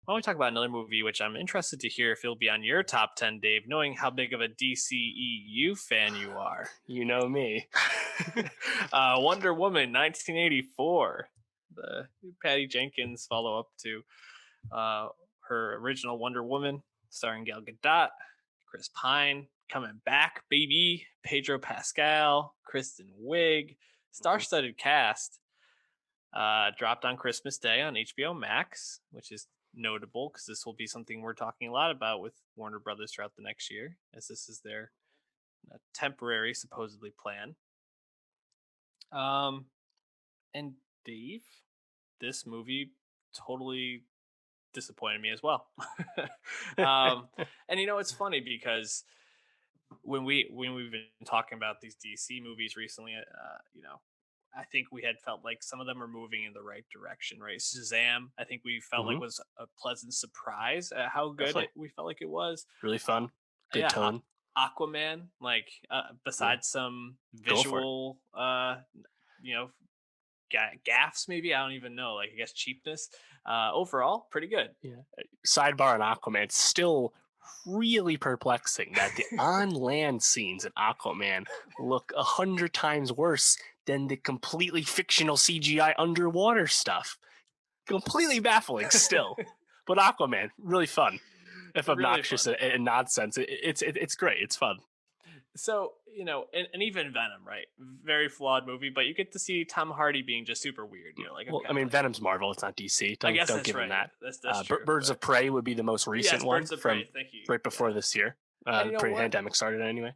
Why don't we talk about another movie, which I'm interested to hear if it'll be on your top 10, Dave, knowing how big of a DCEU fan you are. You know me. Wonder Woman 1984, the Patty Jenkins follow up to uh, her original Wonder Woman, starring Gal Gadot, Chris Pine, coming back, baby, Pedro Pascal, Kristen Wiig, star studded cast. Dropped on Christmas Day on HBO Max, which is notable because this will be something we're talking a lot about with Warner Brothers throughout the next year, as this is their temporary, supposedly plan. Um, and Dave, this movie totally disappointed me as well. um, and it's funny because when we've been talking about these DC movies recently, I think we had felt like some of them are moving in the right direction, right? Shazam, I think we felt like Hmm. was a pleasant surprise at how good Definitely. we felt like it was. Really fun. Good Yeah, tone. Aquaman, like Yeah. besides some Go for it. visual, you know, gaffs, maybe I don't even know. Like I guess cheapness. Overall, pretty good. Yeah. Sidebar on Aquaman. It's still really perplexing that the on land scenes in Aquaman look 100 times worse than the completely fictional CGI underwater stuff. Completely baffling still. But Aquaman, really fun. If Really obnoxious fun. and nonsense, it's great. It's fun. So and even Venom, right? Very flawed movie, but you get to see Tom Hardy being just super weird. You're like, Well, okay, I mean, like Venom's Marvel. It's not DC. I Don't guess don't that's give him right. that. That's true. Birds But of Prey would be the most recent yes, one Birds of from Prey. Thank you. right Yeah, before this year. and you know what? Pre-pandemic started anyway.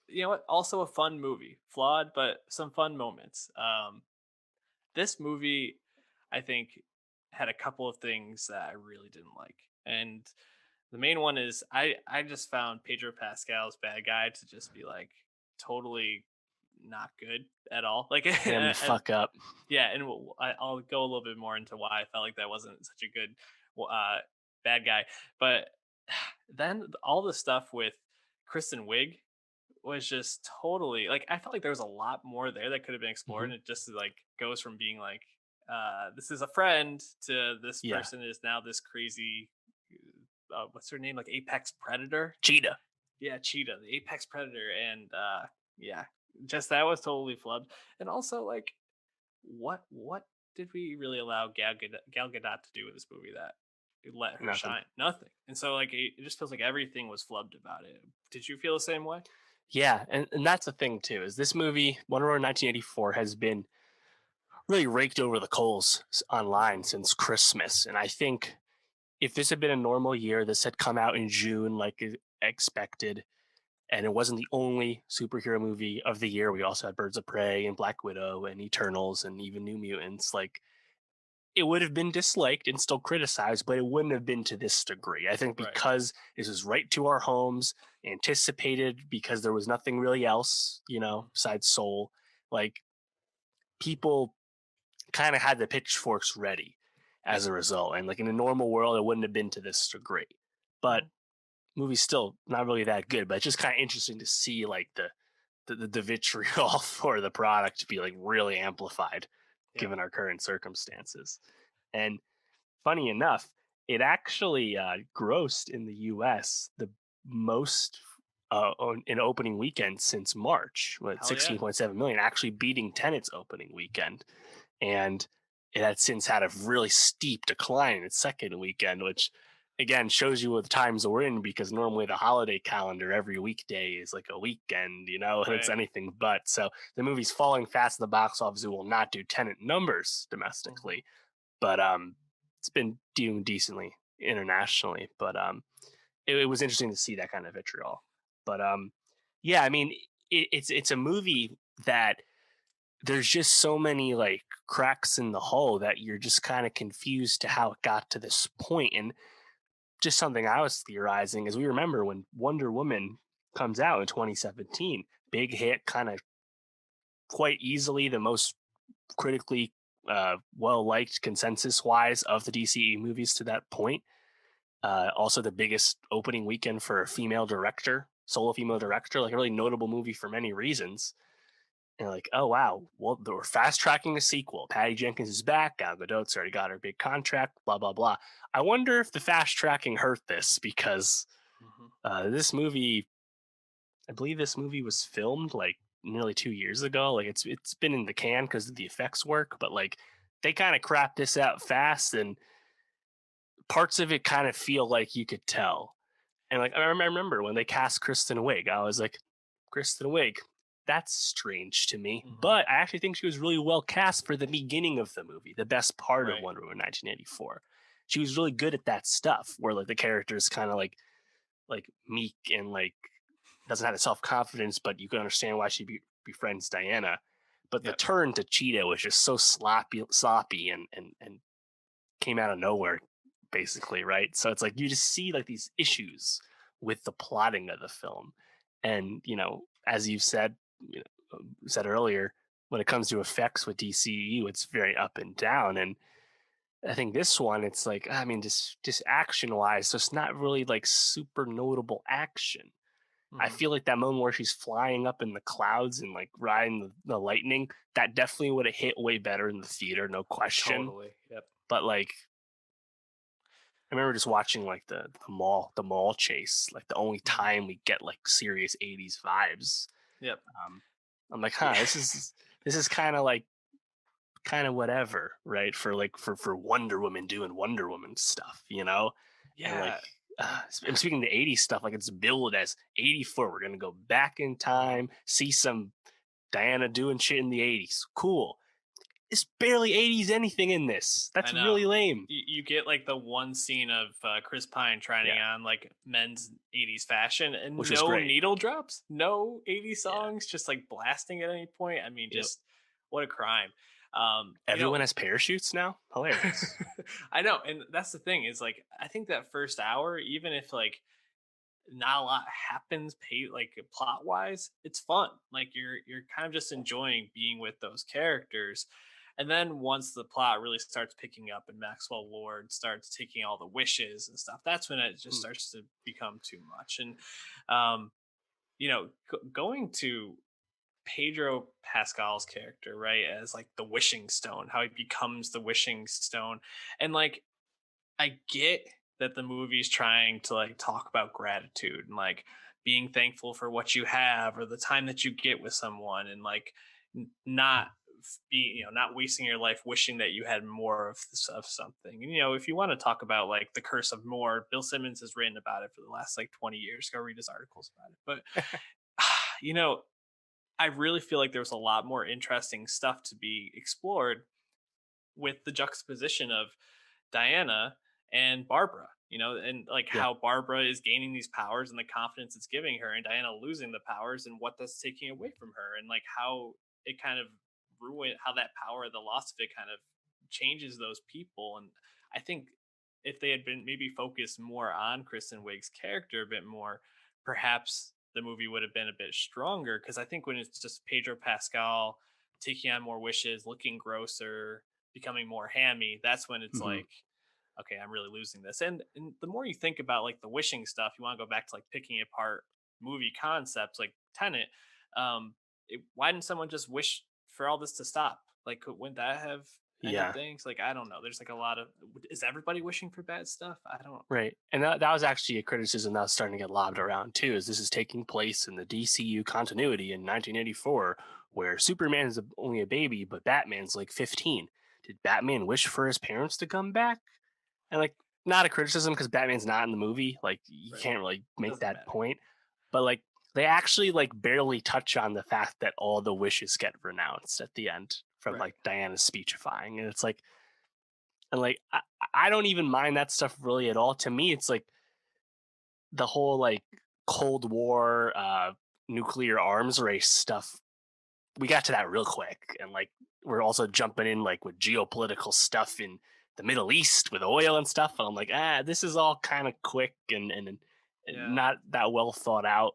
You know what? Also a fun movie, flawed, but some fun moments. This movie, I think, had a couple of things that I really didn't like, and the main one is I just found Pedro Pascal's bad guy to just be like totally not good at all. Like, Hit him the and fuck up. yeah, and I'll go a little bit more into why I felt like that wasn't such a good uh, bad guy. But then all the stuff with Kristen Wiig was just totally like I felt like there was a lot more there that could have been explored, Hmm. and it just like goes from being like this is a friend to this Yeah, person is now this crazy what's her name, like Apex Predator. Cheetah. Yeah, Cheetah, the Apex Predator, and yeah, just that was totally flubbed. And also like what did we really allow Gal Gadot to do with this movie that it let her Nothing. shine? Nothing. And so like it just feels like everything was flubbed about it. Did you feel the same way? Yeah, and that's the thing too. Is this movie Wonder Woman 1984 has been really raked over the coals online since Christmas, and I think if this had been a normal year, this had come out in June like expected, and it wasn't the only superhero movie of the year. We also had Birds of Prey and Black Widow and Eternals and even New Mutants. Like it would have been disliked and still criticized, but it wouldn't have been to this degree. I think Right. because this was right to our homes, anticipated because there was nothing really else, Mhm. besides Soul. Like people kind of had the pitchforks ready as a result. And like in a normal world, it wouldn't have been to this degree. But Mhm. movie's still not really that good. But it's just kind of interesting to see like the vitriol for the product to be like really amplified Yeah. given our current circumstances. And funny enough, it actually grossed in the U.S. the most in opening weekend since March, with Hell yeah. 16.7 million, actually beating Tenet's opening weekend. And it had since had a really steep decline in its second weekend, which again shows you what the times we're in because normally the holiday calendar every weekday is like a weekend, and it's Right. anything but. So the movie's falling fast at the box office. It will not do Tenant numbers Mhm. domestically, but it's been doing decently internationally. But it was interesting to see that kind of vitriol. But yeah, I mean, it's a movie that there's just so many like cracks in the hull that you're just kind of confused to how it got to this point. And just something I was theorizing is we remember when Wonder Woman comes out in 2017, big hit, kind of quite easily the most critically well liked consensus wise of the DCE movies to that point. Also, the biggest opening weekend for a female director, solo female Mhm. director, like a really notable movie for many reasons. And like, oh wow, well we're fast tracking a sequel. Patty Jenkins is back. Gal Gadot's already got her big contract. Blah blah blah. I wonder if the fast tracking hurt this because Mhm. this movie, I believe this movie was filmed like nearly 2 years ago. Like it's been in the can because of the effects work, but like they kind of crapped this out fast, and parts of it kind of feel like you could tell. And like I remember when they cast Kristen Wiig, I was like, Kristen Wiig, that's strange to me. Mhm. But I actually think she was really well cast for the beginning of the movie, the best part of Right. Wonder Woman 1984. She was really good at that stuff, where like the character is kind of like meek and like doesn't have the self confidence, but you can understand why she befriends Diana. But the Yep. turn to Cheetah was just so sloppy, and came out of nowhere, basically, right? So it's like you just see like these issues with the plotting of the film, and as you said, said earlier, when it comes to effects with DCU, it's very up and down, and I think this one, it's like, I mean, just action wise, so it's not really like super notable action. I Mhm. feel like that moment where she's flying up in the clouds and like riding the lightning, that definitely would have hit way better in the theater, no question. Totally. Yep. But like, I remember just watching like the mall chase, like the only Mhm. time we get like serious '80s vibes. Yep. Um, I'm like, huh, Yeah. this is kind of whatever, right? For like for Wonder Woman doing Wonder Woman stuff. And like, Yeah. I'm speaking the '80s stuff, like it's billed as '84. We're gonna go back in Mhm. time, see some Diana doing shit in the '80s. Cool. It's barely '80s anything in this. I That's know. really lame. You get like the one scene of Chris Pine Yeah, trying on like men's 80s fashion and which was no great. needle drops, no 80s Yeah. songs, just like blasting at any point. I mean, Yep. just what a crime. Um, you Everyone know, has parachutes now? Hilarious. I know. And that's the thing is like, I think that first hour, even if like not a lot happens like plot wise, it's fun, like you're kind of just enjoying being with those characters. And then once the plot really starts picking up and Maxwell Lord starts taking all the wishes and stuff, that's when it just Hmm. starts to become too much. And um going to Pedro Pascal's character, right, as like the wishing stone, how he becomes the wishing stone. And like I get that the movie's trying to like talk about gratitude and like being thankful for what you have or the time that you get with someone, and like not be not wasting your life wishing that you had more of something. And if you want to talk about like the curse of more, Bill Simmons has written about it for the last like 20 years. Go read his articles about it. But you know I really feel like there's a lot more interesting stuff to be explored with the juxtaposition of Diana and Barbara, and like Yeah. how Barbara is gaining these powers and the confidence it's giving her, and Diana losing the powers and what that's taking away from her, and like how it kind of how that power, the loss of it kind of changes those people. And I think if they had been maybe focused more on Kristen Wiig's character a bit more, perhaps the movie would have been a bit stronger. Because I think when it's just Pedro Pascal taking on more wishes, looking grosser, becoming more hammy, that's when it's Hmm. like, okay, I'm really losing this. And the more you think about like the wishing stuff, you want to go back to like picking apart movie concepts like Tenet. Why didn't someone just wish for all this to stop? Like, wouldn't that have ended Yeah. things? Like, I don't know. There's like a lot of, is everybody wishing for bad stuff? I don't. Right. And that was actually a criticism that was starting to get lobbed around too, is this is taking place in the DCU continuity in 1984, where Superman is only a baby, but Batman's like 15. Did Batman wish for his parents to come back? And like, not a criticism because Batman's not in the movie. Like, you Right. can't really make Doesn't that matter. point. But like, they actually like barely touch on the fact that all the wishes get renounced at the end from Right. like Diana's speechifying, and it's like, and like, I don't even mind that stuff really at all. To me, it's like the whole like Cold War, nuclear arms race stuff. We got to that real quick, and like we're also jumping in like with geopolitical stuff in the Middle East with oil and stuff. And I'm like, this is all kind of quick and Yeah. not that well thought out.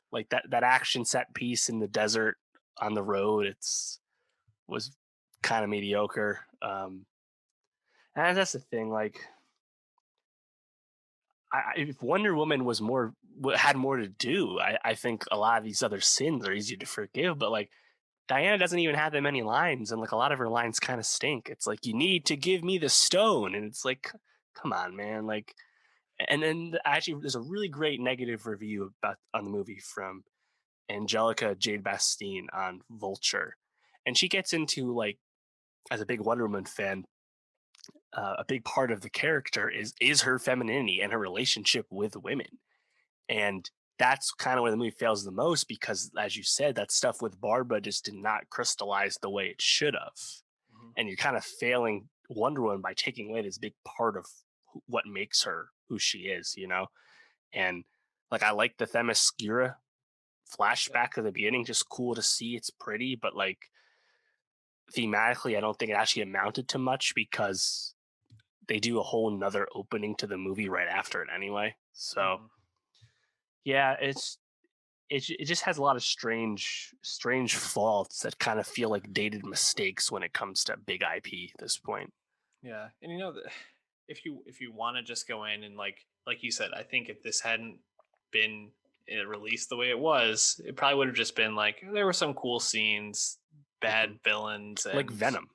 Like that action set piece in the desert on the road, it's was kind of mediocre. And that's the thing. Like, if Wonder Woman was had more to do, I think a lot of these other sins are easier to forgive. But like, Diana doesn't even have that many lines, and like a lot of her lines kind of stink. It's like, you need to give me the stone, and it's like, come on, man. Like, and then actually, there's a really great negative review about on the movie from Angelica Jade Bastine on Vulture, and she gets into like, as a big Wonder Woman fan, a big part of the character is her femininity and her relationship with women, and that's kind of where the movie fails the most because, as you said, that stuff with Barbara just did not crystallize the way it should have, Mhm. and you're kind of failing Wonder Woman by taking away this big part of what makes her who she is, you know. And like, I like the Themyscira Yeah. flashback at the beginning, just cool to see. It's pretty, but like thematically, I don't think it actually amounted to much because they do a whole nother opening to the movie right after it anyway. So Mhm. yeah, it just has a lot of strange faults that kind of feel like dated mistakes when it comes to big IP at this point. Yeah, and if you want to just go in and like you said, I think if this hadn't been released the way it was, it probably would have just been like there were some cool scenes, Hmm. bad villains, Like and Venom.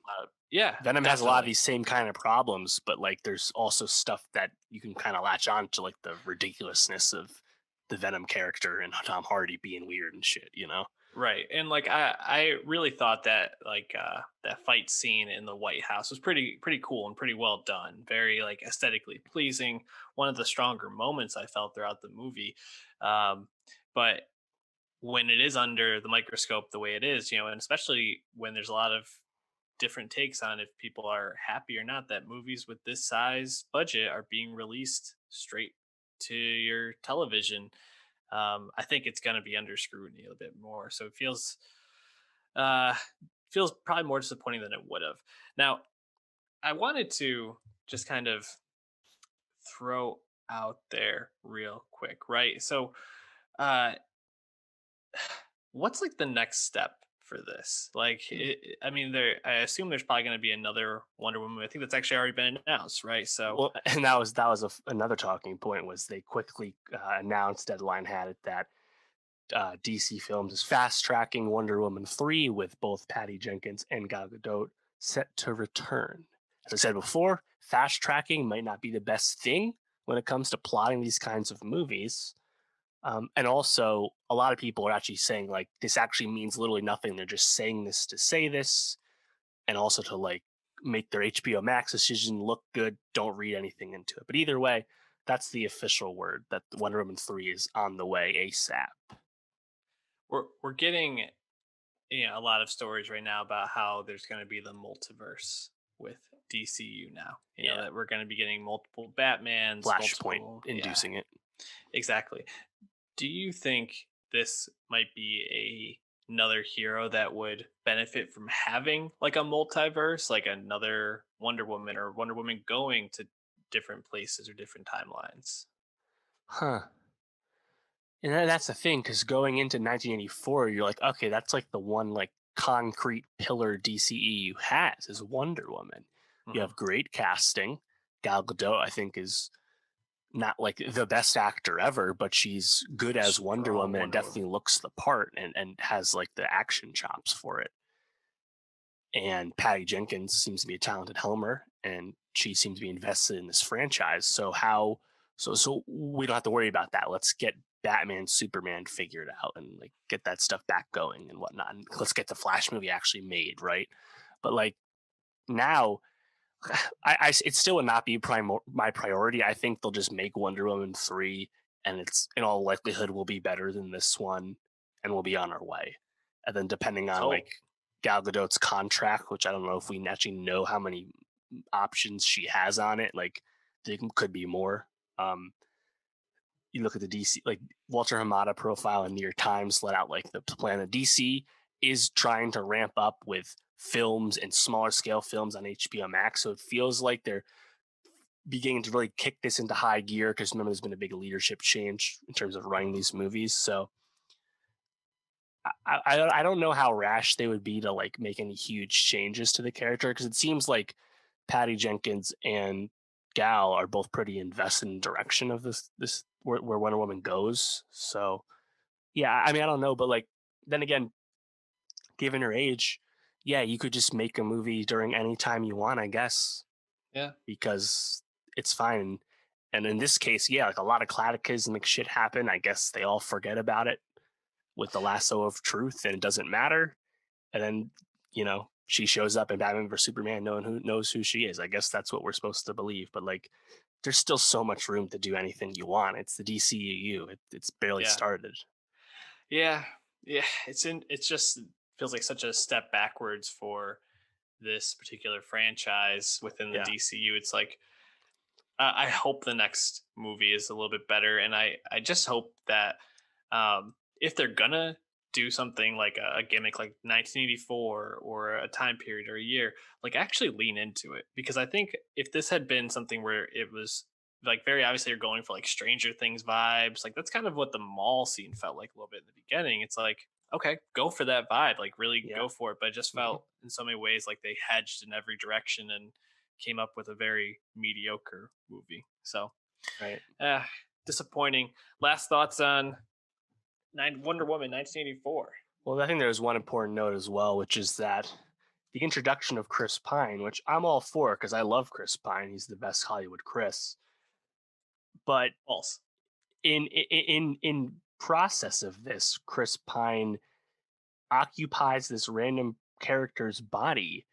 yeah, Venom has a lot of definitely. these same kind of problems, but like there's also stuff that you can kind of latch on to, like the ridiculousness of the Venom character and Tom Hardy being weird and shit, you know? Right. And like I really thought that that fight scene in the White House was pretty cool and pretty well done. Very like aesthetically pleasing. One of the stronger moments I felt throughout the movie. Um but when it is under the microscope the way it is, and especially when there's a lot of different takes on if people are happy or not that movies with this size budget are being released straight to your television, I think it's going to be under scrutiny a bit more. So it uh, feels probably more disappointing than it would have. Now, I wanted to just kind of throw out there real quick, right? So, uh, what's like the next step for this? Like, I mean, I assume there's probably going to be another Wonder Woman. I think that's actually already been announced, right? So, Well, and that was another talking point was they quickly announced, deadline had it, that DC Films is fast tracking Wonder Woman 3 with both Patty Jenkins and Gal Gadot set to return. As I said before, fast tracking might not be the best thing when it comes to plotting these kinds of movies. And also, a lot of people are actually saying like this actually means literally nothing. They're just saying this to say this, and also to like make their HBO Max decision look good. Don't read anything into it. But either way, that's the official word that Wonder Woman 3 is on the way ASAP. we're getting a lot of stories right now about how there's going to be the multiverse with DCU now. Yeah, That we're going to be getting multiple Batmans, Flashpoint multiple, yeah, inducing it. exactly. Do you think this might be another hero that would benefit from having like a multiverse, like another Wonder Woman or Wonder Woman going to different places or different timelines? Huh. And that's the thing, because going into 1984, you're like, okay, that's like the one like concrete pillar DCEU has is Wonder Woman. You Hmm. have great casting. Gal Gadot, I think, is not like the best actor ever, but she's good as Wonder Strong Woman and Wonder Woman. definitely looks the part and has like the action chops for it. And Patty Jenkins seems to be a talented helmer, and she seems to be invested in this franchise. So we don't have to worry about that. Let's get Batman, Superman figured out, and like get that stuff back going and whatnot. And let's get the Flash movie actually made, right? But like now, it still would not be my priority. I think they'll just make Wonder Woman 3, and it's in all likelihood will be better than this one, and we'll be on our way. And then depending Let's on like hope. Gal Gadot's contract, which I don't know if we actually know how many options she has on it, like there could be more. Um, you look at the DC, like Walter Hamada profile in New York Times let out like the plan of DC is trying to ramp up with films and smaller scale films on HBO Max. So it feels like they're beginning to really kick this into high gear because remember there's been a big leadership change in terms of running Mhm. these movies. So I don't know how rash they would be to like make any huge changes to the character because it seems like Patty Jenkins and Gal are both pretty invested in the direction of this where Wonder Woman goes. So yeah, I mean I don't know, but like then again, given her age, yeah, you could just make a movie during any time you want, I guess, Yeah. because it's fine. And in this case, yeah, like a lot of cataclysmic shit happen. I guess they all forget about it with the lasso of truth, and it doesn't matter. And then, she shows up in Batman vs Superman. No one who knows who she is. I guess that's what we're supposed to believe. But like, there's still so much room to do anything you want. It's the DCEU. It's barely Yeah. started. Yeah. Yeah. It's just feels like such a step backwards for this particular franchise within the Yeah, DCU. It's like I hope the next movie is a little bit better, and I just hope that if they're gonna do something like a gimmick like 1984 or a time period or a year, like actually lean into it, because I think if this had been something where it was like very obviously you're going for like Stranger Things vibes, like that's kind of what the mall scene felt like a little bit in the beginning. It's like, okay, go for that vibe, like really yeah, go for it, but it just hmm felt in so many ways like they hedged in every direction and came up with a very mediocre movie. So, right. uh, disappointing. Last thoughts on Wonder Woman 1984. Well, I think there's one important note as well, which is that the introduction of Chris Pine, which I'm all for because I love Chris Pine. He's the best Hollywood Chris. But False. in process of this, Chris Pine occupies this random character's body,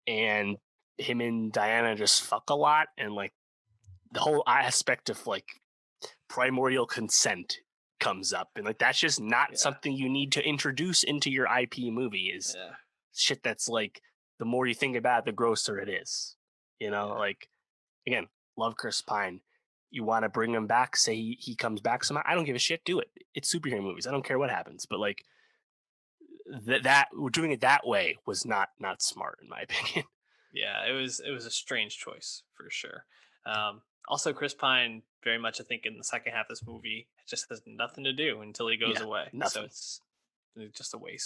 and him and Diana just fuck a lot, and like the whole aspect of like primordial consent comes up, and like that's just not Yeah. something you need to introduce into your IP movie. Is Yeah. shit that's like the more you think about it, the grosser it is. Yeah. Like again, love Chris Pine. You want to bring him back, say he comes back somehow. I don't give a shit. Do it. It's superhero movies. I don't care what happens. But like that we're doing it that way was not smart in my opinion. Yeah. It was a strange choice for sure. Also, Chris Pine very much I think in the second half of this movie it just has nothing to do until he goes Yeah, away. So nothing. it's just a waste.